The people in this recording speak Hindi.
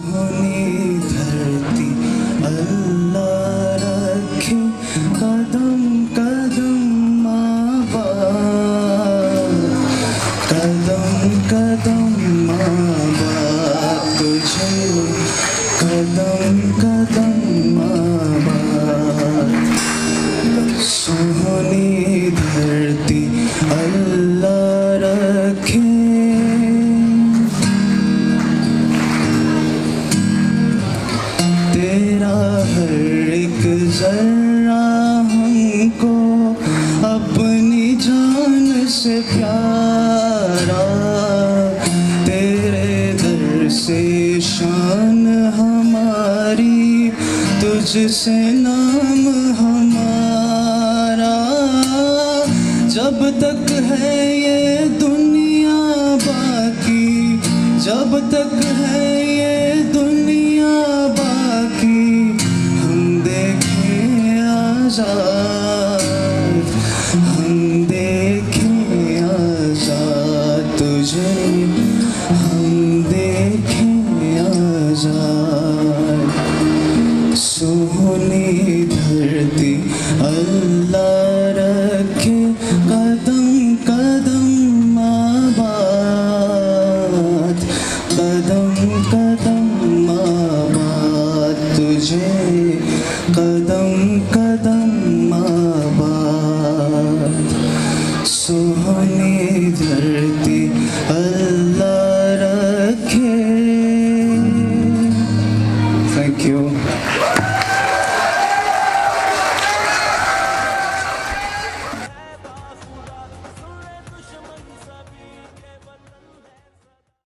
होनी धरती अल्लाह रखे कदम कदम आबाद, कदम कदम आबाद तुझे, कदम कदम आबाद। सोहनी धरती अल्लाह रखे, तेरा हर एक जर्रा हमको अपनी जान से प्यारा, तेरे दर से शान हमारी, तुझसे नाम हमारा। जब तक है ये दुनिया बाकी, जब तक है ये दुनिया बाकी, हम देखें आजाद, हम देखें आजाद तुझे, हम देखें आजाद। सोहनी धरती अल्लाह रखे कदम कदम आबाद, कदम कदम आबाद तुझे, कदम कदम आबाद। सोहनी